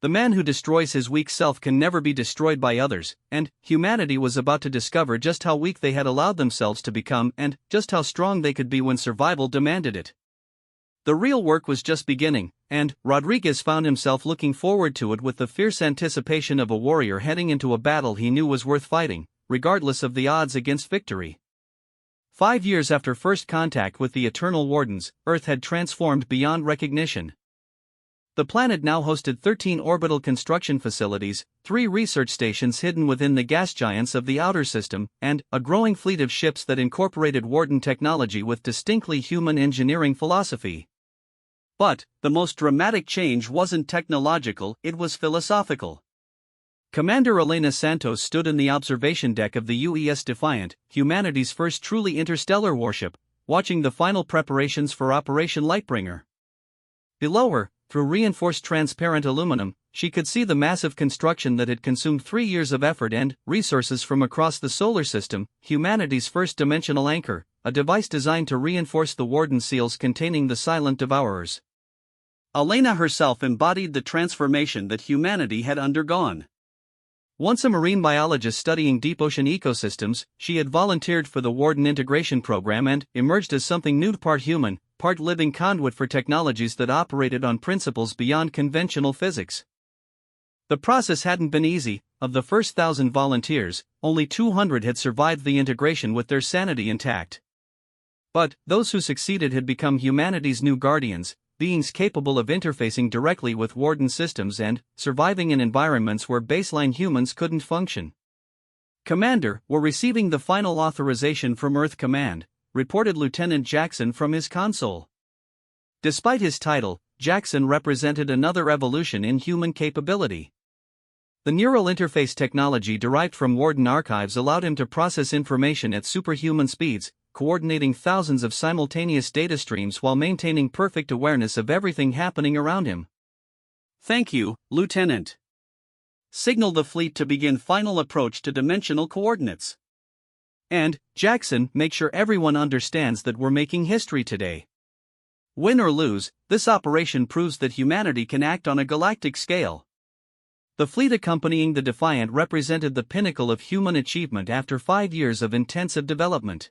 S1: The man who destroys his weak self can never be destroyed by others, and humanity was about to discover just how weak they had allowed themselves to become and just how strong they could be when survival demanded it. The real work was just beginning, and Rodriguez found himself looking forward to it with the fierce anticipation of a warrior heading into a battle he knew was worth fighting, regardless of the odds against victory. 5 years after first contact with the Eternal Wardens, Earth had transformed beyond recognition. The planet now hosted 13 orbital construction facilities, 3 research stations hidden within the gas giants of the outer system, and a growing fleet of ships that incorporated Warden technology with distinctly human engineering philosophy.
S2: But the most dramatic change wasn't technological, it was philosophical.
S1: Commander Elena Santos stood in the observation deck of the UES Defiant, humanity's first truly interstellar warship, watching the final preparations for Operation Lightbringer. Below her, through reinforced transparent aluminum, she could see the massive construction that had consumed 3 years of effort and resources from across the solar system, humanity's first dimensional anchor, a device designed to reinforce the Warden seals containing the silent devourers.
S2: Elena herself embodied the transformation that humanity had undergone.
S1: Once a marine biologist studying deep ocean ecosystems, she had volunteered for the Warden integration program and emerged as something new, part human, part living conduit for technologies that operated on principles beyond conventional physics. The process hadn't been easy. Of the first 1,000 volunteers, only 200 had survived the integration with their sanity intact. But those who succeeded had become humanity's new guardians, beings capable of interfacing directly with Warden systems and surviving in environments where baseline humans couldn't function. "Commander, we're receiving the final authorization from Earth Command," reported Lieutenant Jackson from his console. Despite his title, Jackson represented another evolution in human capability. The neural interface technology derived from Warden archives allowed him to process information at superhuman speeds, coordinating thousands of simultaneous data streams while maintaining perfect awareness of everything happening around him.
S2: Thank you, Lieutenant. Signal the fleet to begin final approach to dimensional coordinates.
S1: And, Jackson, make sure everyone understands that we're making history today. Win or lose, this operation proves that humanity can act on a galactic scale. The fleet accompanying the Defiant represented the pinnacle of human achievement after 5 years of intensive development.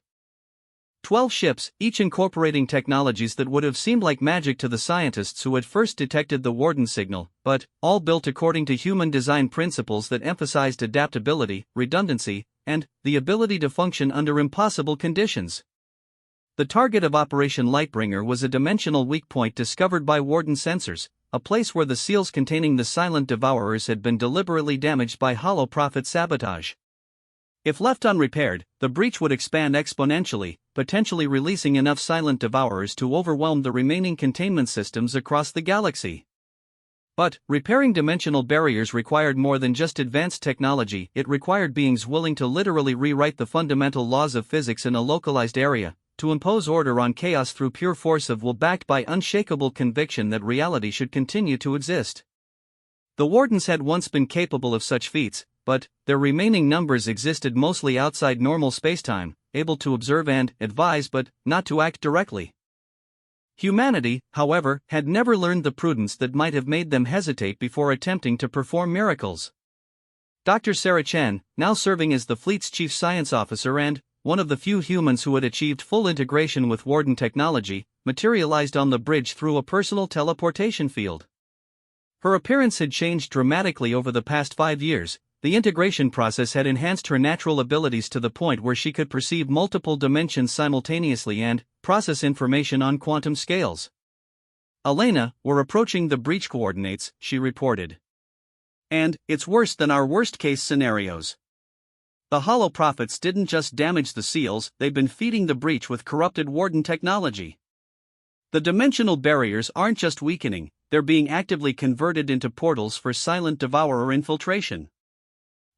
S1: 12 ships, each incorporating technologies that would have seemed like magic to the scientists who had first detected the Warden signal, but all built according to human design principles that emphasized adaptability, redundancy, and the ability to function under impossible conditions. The target of Operation Lightbringer was a dimensional weak point discovered by Warden sensors, a place where the seals containing the silent devourers had been deliberately damaged by Hollow Prophet sabotage. If left unrepaired, the breach would expand exponentially, potentially releasing enough silent devourers to overwhelm the remaining containment systems across the galaxy. But, repairing dimensional barriers required more than just advanced technology, it required beings willing to literally rewrite the fundamental laws of physics in a localized area, to impose order on chaos through pure force of will backed by unshakable conviction that reality should continue to exist. The Wardens had once been capable of such feats, but their remaining numbers existed mostly outside normal spacetime, able to observe and advise but not to act directly. Humanity, however, had never learned the prudence that might have made them hesitate before attempting to perform miracles. Dr. Sarah Chen, now serving as the fleet's chief science officer and one of the few humans who had achieved full integration with Warden technology, materialized on the bridge through a personal teleportation field. Her appearance had changed dramatically over the past 5 years. The integration process had enhanced her natural abilities to the point where she could perceive multiple dimensions simultaneously and process information on quantum scales. "Elena, we're approaching the breach coordinates," she reported. "And it's worse than our worst-case scenarios. The Hollow Prophets didn't just damage the seals, they've been feeding the breach with corrupted Warden technology. The dimensional barriers aren't just weakening, they're being actively converted into portals for silent devourer infiltration."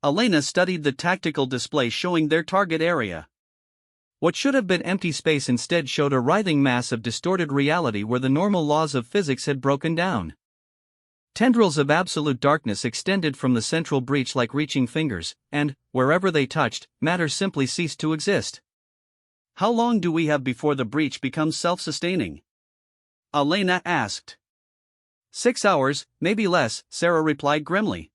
S1: Elena studied the tactical display showing their target area. What should have been empty space instead showed a writhing mass of distorted reality where the normal laws of physics had broken down. Tendrils of absolute darkness extended from the central breach like reaching fingers, and, wherever they touched, matter simply ceased to exist. "How long do we have before the breach becomes self-sustaining?" Elena asked. 6 hours, maybe less, Sarah replied grimly.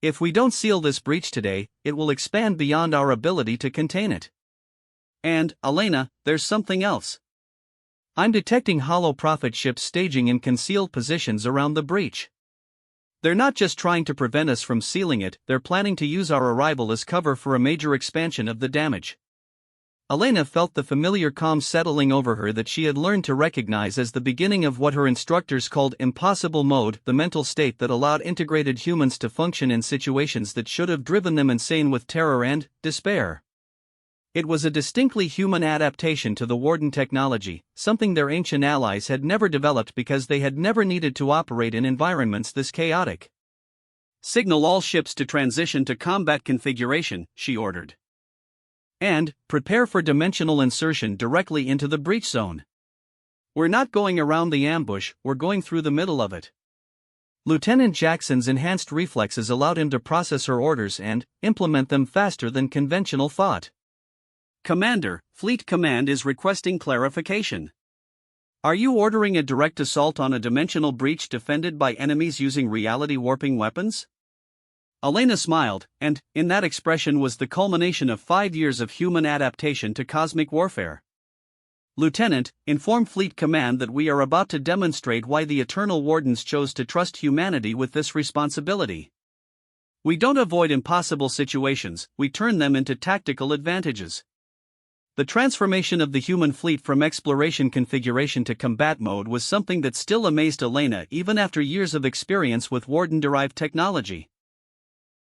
S1: "If we don't seal this breach today, it will expand beyond our ability to contain it. And, Elena, there's something else. I'm detecting Hollow Prophet ships staging in concealed positions around the breach. They're not just trying to prevent us from sealing it, they're planning to use our arrival as cover for a major expansion of the damage." Elena felt the familiar calm settling over her that she had learned to recognize as the beginning of what her instructors called impossible mode, the mental state that allowed integrated humans to function in situations that should have driven them insane with terror and despair. It was a distinctly human adaptation to the Warden technology, something their ancient allies had never developed because they had never needed to operate in environments this chaotic. "Signal all ships to transition to combat configuration," she ordered. "And, prepare for dimensional insertion directly into the breach zone. We're not going around the ambush, we're going through the middle of it." Lieutenant Jackson's enhanced reflexes allowed him to process her orders and implement them faster than conventional thought. "Commander, Fleet Command is requesting clarification. Are you ordering a direct assault on a dimensional breach defended by enemies using reality-warping weapons?" Elena smiled, and, in that expression was the culmination of 5 years of human adaptation to cosmic warfare. "Lieutenant, inform Fleet Command that we are about to demonstrate why the Eternal Wardens chose to trust humanity with this responsibility. We don't avoid impossible situations, we turn them into tactical advantages." The transformation of the human fleet from exploration configuration to combat mode was something that still amazed Elena even after years of experience with Warden-derived technology.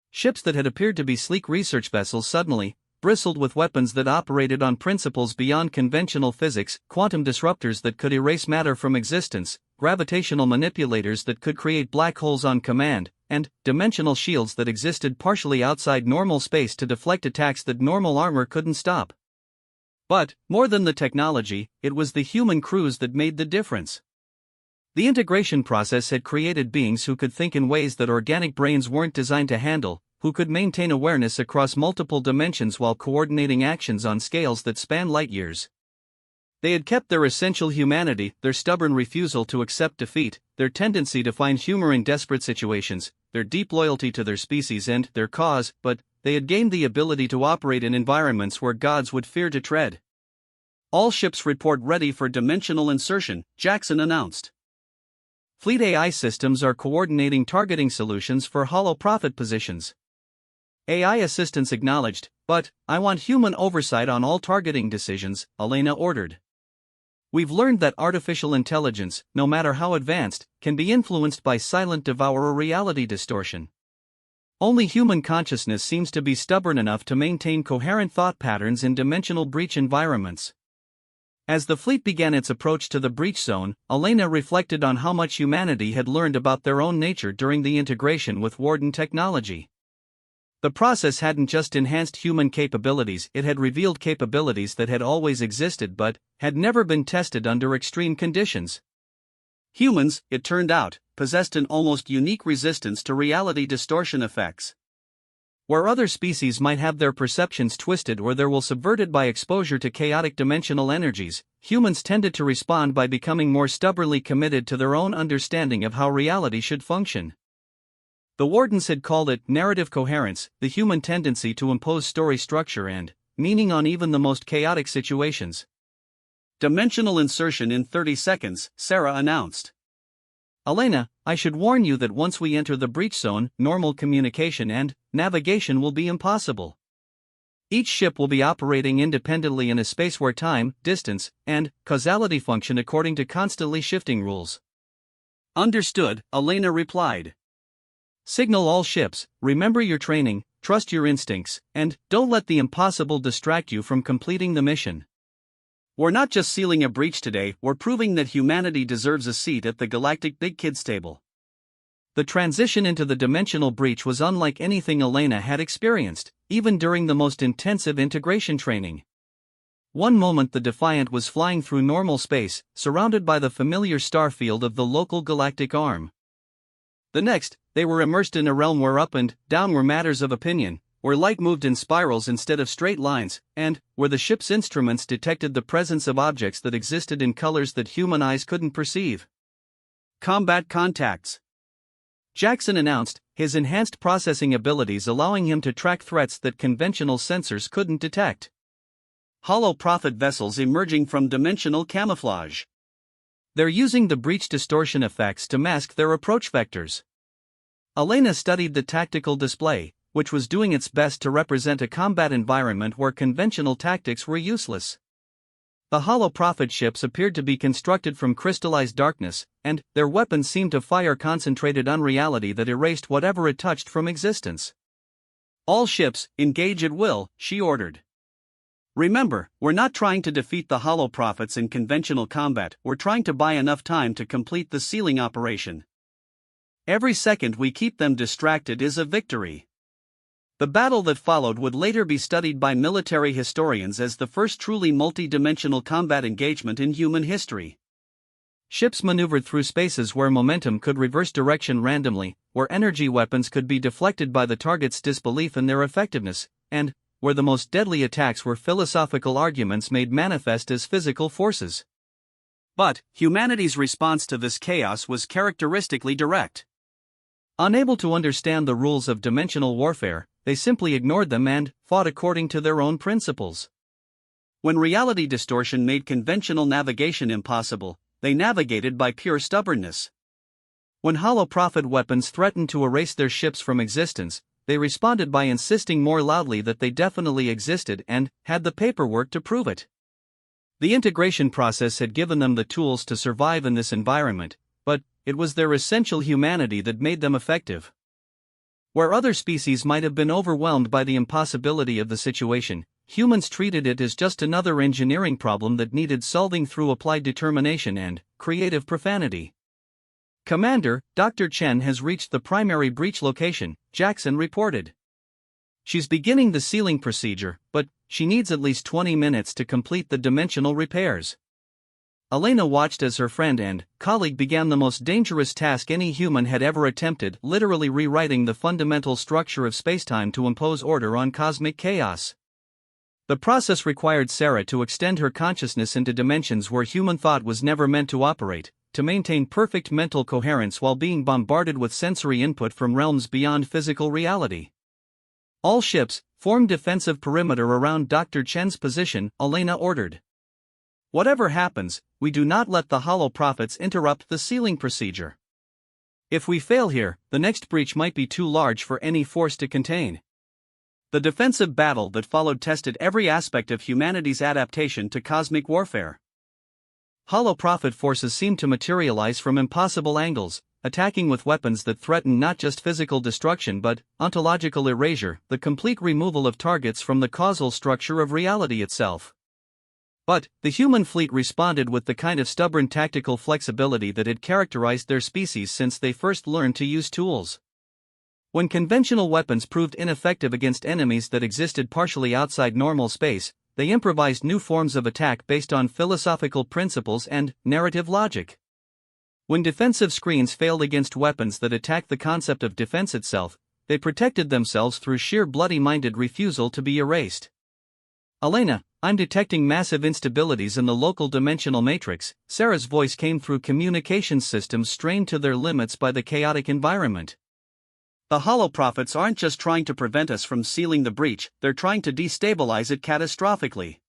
S1: Ships that had appeared to be sleek research vessels suddenly bristled with weapons that operated on principles beyond conventional physics, quantum disruptors that could erase matter from existence, gravitational manipulators that could create black holes on command, and dimensional shields that existed partially outside normal space to deflect attacks that normal armor couldn't stop.
S2: But, more than the technology, it was the human crews that made the difference. The integration process had created beings who could think in ways that organic brains weren't designed to handle, who could maintain awareness across multiple dimensions while coordinating actions on scales that span light years. They had kept their essential humanity, their stubborn refusal to accept defeat, their tendency to find humor in desperate situations, their deep loyalty to their species and their cause, but they had gained the ability to operate in environments where gods would fear to tread. All ships report ready for dimensional insertion, Jackson announced. Fleet AI systems are coordinating targeting solutions for hollow prophet positions. AI assistants acknowledged, but I want human oversight on all targeting decisions, Elena ordered. We've learned that artificial intelligence, no matter how advanced, can be influenced by silent devourer reality distortion. Only human consciousness seems to be stubborn enough to maintain coherent thought patterns in dimensional breach environments. As the fleet began its approach to the breach zone, Elena reflected on how much humanity had learned about their own nature during the integration with Warden technology. The process hadn't just enhanced human capabilities, it had revealed capabilities that had always existed but had never been tested under extreme conditions. Humans, it turned out, possessed an almost unique resistance to reality distortion effects. Where other species might have their perceptions twisted or their will subverted by exposure to chaotic dimensional energies, humans tended to respond by becoming more stubbornly committed to their own understanding of how reality should function. The Wardens had called it narrative coherence, the human tendency to impose story structure and meaning on even the most chaotic situations. Dimensional insertion in 30 seconds, Sarah announced. Elena, I should warn you that once we enter the breach zone, normal communication and navigation will be impossible. Each ship will be operating independently in a space where time, distance, and causality function according to constantly shifting rules. Understood, Elena replied. Signal all ships, remember your training, trust your instincts, and don't let the impossible distract you from completing the mission. We're not just sealing a breach today, we're proving that humanity deserves a seat at the galactic big kids table. The transition into the dimensional breach was unlike anything Elena had experienced, even during the most intensive integration training. One moment the Defiant was flying through normal space, surrounded by the familiar star field of the local galactic arm. The next, they were immersed in a realm where up and down were matters of opinion, where light moved in spirals instead of straight lines, and where the ship's instruments detected the presence of objects that existed in colors that human eyes couldn't perceive. Combat contacts. Jackson announced, his enhanced processing abilities allowing him to track threats that conventional sensors couldn't detect. Hollow prophet vessels emerging from dimensional camouflage. They're using the breach distortion effects to mask their approach vectors. Elena studied the tactical display, which was doing its best to represent a combat environment where conventional tactics were useless. The hollow prophet ships appeared to be constructed from crystallized darkness, and their weapons seemed to fire concentrated unreality that erased whatever it touched from existence. All ships, engage at will, she ordered. Remember, we're not trying to defeat the hollow prophets in conventional combat, we're trying to buy enough time to complete the sealing operation. Every second we keep them distracted is a victory. The battle that followed would later be studied by military historians as the first truly multi-dimensional combat engagement in human history. Ships maneuvered through spaces where momentum could reverse direction randomly, where energy weapons could be deflected by the target's disbelief in their effectiveness, and where the most deadly attacks were philosophical arguments made manifest as physical forces. But humanity's response to this chaos was characteristically direct. Unable to understand the rules of dimensional warfare, they simply ignored them and fought according to their own principles. When reality distortion made conventional navigation impossible, they navigated by pure stubbornness. When hollow prophet weapons threatened to erase their ships from existence, they responded by insisting more loudly that they definitely existed and had the paperwork to prove it. The integration process had given them the tools to survive in this environment, but it was their essential humanity that made them effective. Where other species might have been overwhelmed by the impossibility of the situation, humans treated it as just another engineering problem that needed solving through applied determination and creative profanity. Commander, Dr. Chen has reached the primary breach location, Jackson reported. She's beginning the sealing procedure, but
S1: she needs at least 20 minutes to complete the dimensional repairs. Elena watched as her friend and colleague began the most dangerous task any human had ever attempted, literally rewriting the fundamental structure of spacetime to impose order on cosmic chaos. The process required Sarah to extend her consciousness into dimensions where human thought was never meant to operate, to maintain perfect mental coherence while being bombarded with sensory input from realms beyond physical reality. All ships, form defensive perimeter around Dr. Chen's position, Elena ordered. Whatever happens, we do not let the Hollow Prophets interrupt the sealing procedure. If we fail here, the next breach might be too large for any force to contain. The defensive battle that followed tested every aspect of humanity's adaptation to cosmic warfare. Hollow Prophet forces seemed to materialize from impossible angles, attacking with weapons that threaten not just physical destruction but ontological erasure, the complete removal of targets from the causal structure of reality itself. But the human fleet responded with the kind of stubborn tactical flexibility that had characterized their species since they first learned to use tools. When conventional weapons proved ineffective against enemies that existed partially outside normal space, they improvised new forms of attack based on philosophical principles and narrative logic. When defensive screens failed against weapons that attacked the concept of defense itself, they protected themselves through sheer bloody-minded refusal to be erased. Elena, I'm detecting massive instabilities in the local dimensional matrix. Sarah's voice came through communications systems strained to their limits by the chaotic environment. The Hollow Prophets aren't just trying to prevent us from sealing the breach, they're trying to destabilize it catastrophically.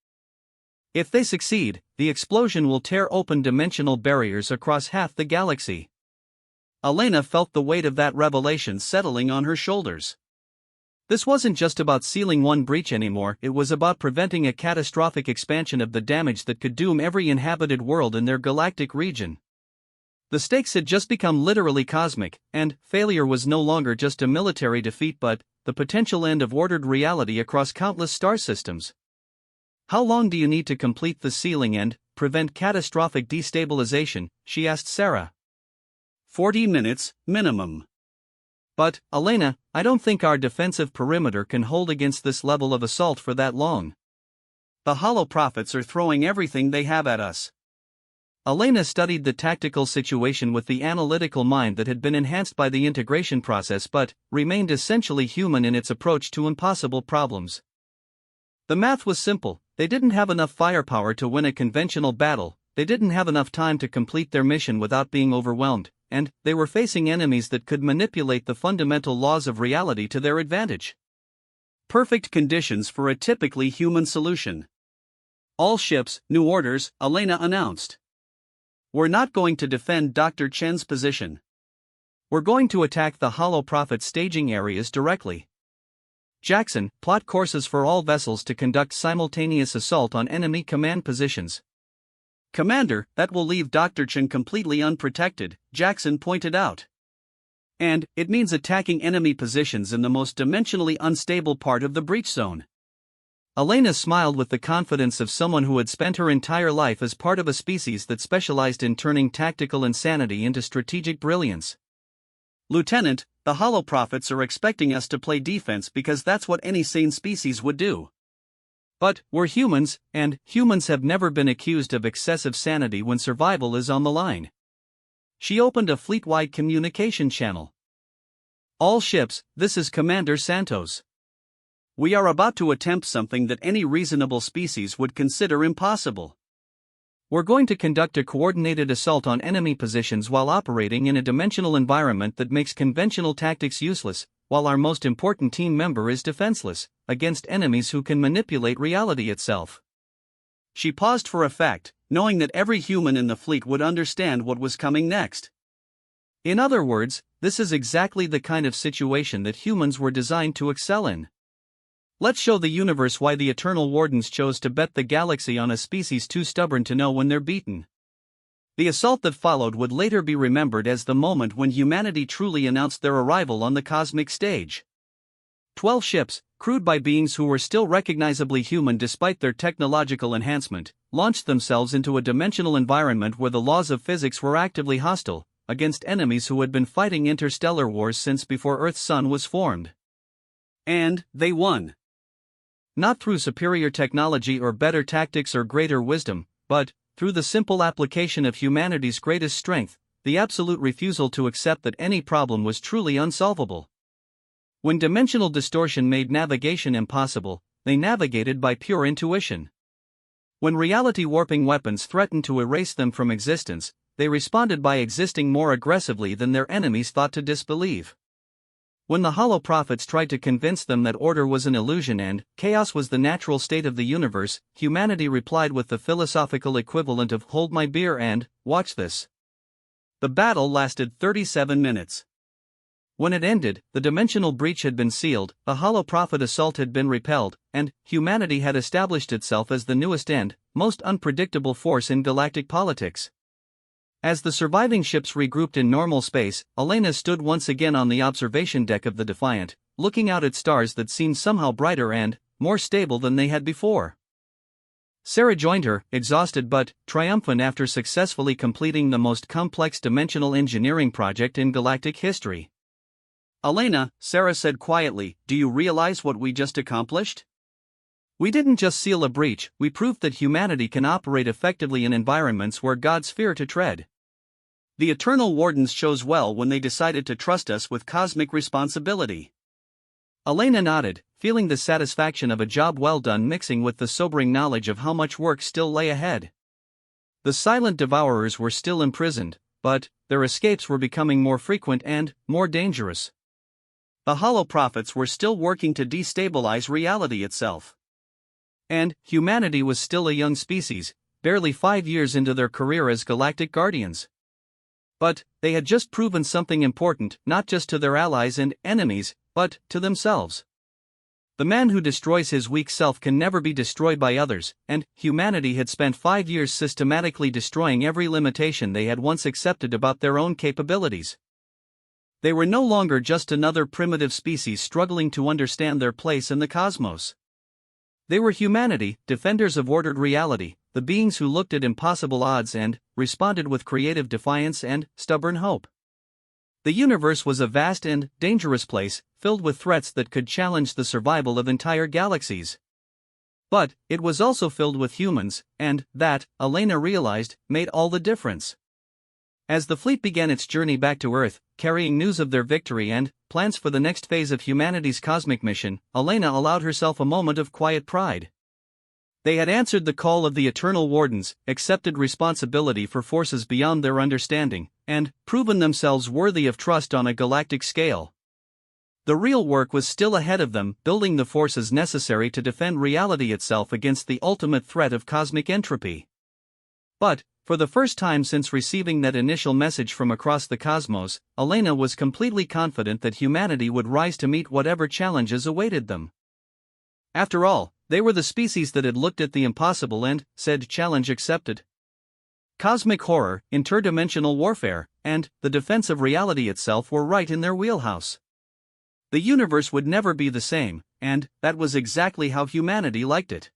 S1: If they succeed, the explosion will tear open dimensional barriers across half the galaxy. Elena felt the weight of that revelation settling on her shoulders. This wasn't just about sealing one breach anymore, it was about preventing a catastrophic expansion of the damage that could doom every inhabited world in their galactic region. The stakes had just become literally cosmic, and failure was no longer just a military defeat but the potential end of ordered reality across countless star systems. How long do you need to complete the sealing and prevent catastrophic destabilization? She asked Sarah.
S2: 40 minutes, minimum.
S1: But, Elena, I don't think our defensive perimeter can hold against this level of assault for that long.
S2: The Hollow Prophets are throwing everything they have at us.
S1: Elena studied the tactical situation with the analytical mind that had been enhanced by the integration process but remained essentially human in its approach to impossible problems. The math was simple: they didn't have enough firepower to win a conventional battle, they didn't have enough time to complete their mission without being overwhelmed, and they were facing enemies that could manipulate the fundamental laws of reality to their advantage.
S2: Perfect conditions for a typically human solution. All ships, new orders, Elena announced. We're not going to defend Dr. Chen's position.
S1: We're going to attack the Hollow Prophet staging areas directly. Jackson, plot courses for all vessels to conduct simultaneous assault on enemy command positions.
S2: Commander, that will leave Dr. Chen completely unprotected, Jackson pointed out. And it means attacking enemy positions in the most dimensionally unstable part of the breach zone.
S1: Elena smiled with the confidence of someone who had spent her entire life as part of a species that specialized in turning tactical insanity into strategic brilliance.
S2: Lieutenant, the Hollow Prophets are expecting us to play defense because that's what any sane species would do.
S1: But we're humans, and humans have never been accused of excessive sanity when survival is on the line. She opened a fleet-wide communication channel. All ships, this is Commander Santos.
S2: We are about to attempt something that any reasonable species would consider impossible.
S1: We're going to conduct a coordinated assault on enemy positions while operating in a dimensional environment that makes conventional tactics useless, while our most important team member is defenseless, against enemies who can manipulate reality itself.
S2: She paused for effect, knowing that every human in the fleet would understand what was coming next.
S1: In other words, this is exactly the kind of situation that humans were designed to excel in. Let's show the universe why the Eternal Wardens chose to bet the galaxy on a species too stubborn to know when they're beaten. The assault that followed would later be remembered as the moment when humanity truly announced their arrival on the cosmic stage. 12 ships, crewed by beings who were still recognizably human despite their technological enhancement, launched themselves into a dimensional environment where the laws of physics were actively hostile, against enemies who had been fighting interstellar wars since before Earth's sun was formed.
S2: And they won.
S1: Not through superior technology or better tactics or greater wisdom, but through the simple application of humanity's greatest strength, the absolute refusal to accept that any problem was truly unsolvable. When dimensional distortion made navigation impossible, they navigated by pure intuition. When reality-warping weapons threatened to erase them from existence, they responded by existing more aggressively than their enemies thought to disbelieve. When the hollow prophets tried to convince them that order was an illusion and chaos was the natural state of the universe, humanity replied with the philosophical equivalent of "hold my beer and watch this." The battle lasted 37 minutes. When it ended, the dimensional breach had been sealed, the hollow prophet assault had been repelled, and humanity had established itself as the newest and most unpredictable force in galactic politics. As the surviving ships regrouped in normal space, Elena stood once again on the observation deck of the Defiant, looking out at stars that seemed somehow brighter and more stable than they had before. Sarah joined her, exhausted but triumphant after successfully completing the most complex dimensional engineering project in galactic history.
S2: "Elena," Sarah said quietly, "do you realize what we just accomplished?
S1: We didn't just seal a breach, we proved that humanity can operate effectively in environments where gods fear to tread."
S2: The Eternal Wardens chose well when they decided to trust us with cosmic responsibility.
S1: Elena nodded, feeling the satisfaction of a job well done mixing with the sobering knowledge of how much work still lay ahead. The silent devourers were still imprisoned, but their escapes were becoming more frequent and more dangerous.
S2: The hollow prophets were still working to destabilize reality itself.
S1: And humanity was still a young species, barely 5 years into their career as galactic guardians. But they had just proven something important, not just to their allies and enemies, but to themselves. The man who destroys his weak self can never be destroyed by others, and humanity had spent 5 years systematically destroying every limitation they had once accepted about their own capabilities. They were no longer just another primitive species struggling to understand their place in the cosmos. They were humanity, defenders of ordered reality, the beings who looked at impossible odds and responded with creative defiance and stubborn hope. The universe was a vast and dangerous place, filled with threats that could challenge the survival of entire galaxies. But it was also filled with humans, and that, Elena realized, made all the difference. As the fleet began its journey back to Earth, carrying news of their victory and plans for the next phase of humanity's cosmic mission, Elena allowed herself a moment of quiet pride. They had answered the call of the Eternal Wardens, accepted responsibility for forces beyond their understanding, and proven themselves worthy of trust on a galactic scale. The real work was still ahead of them, building the forces necessary to defend reality itself against the ultimate threat of cosmic entropy. But, for the first time since receiving that initial message from across the cosmos, Elena was completely confident that humanity would rise to meet whatever challenges awaited them. After all, they were the species that had looked at the impossible and said challenge accepted. Cosmic horror, interdimensional warfare, and the defense of reality itself were right in their wheelhouse. The universe would never be the same, and that was exactly how humanity liked it.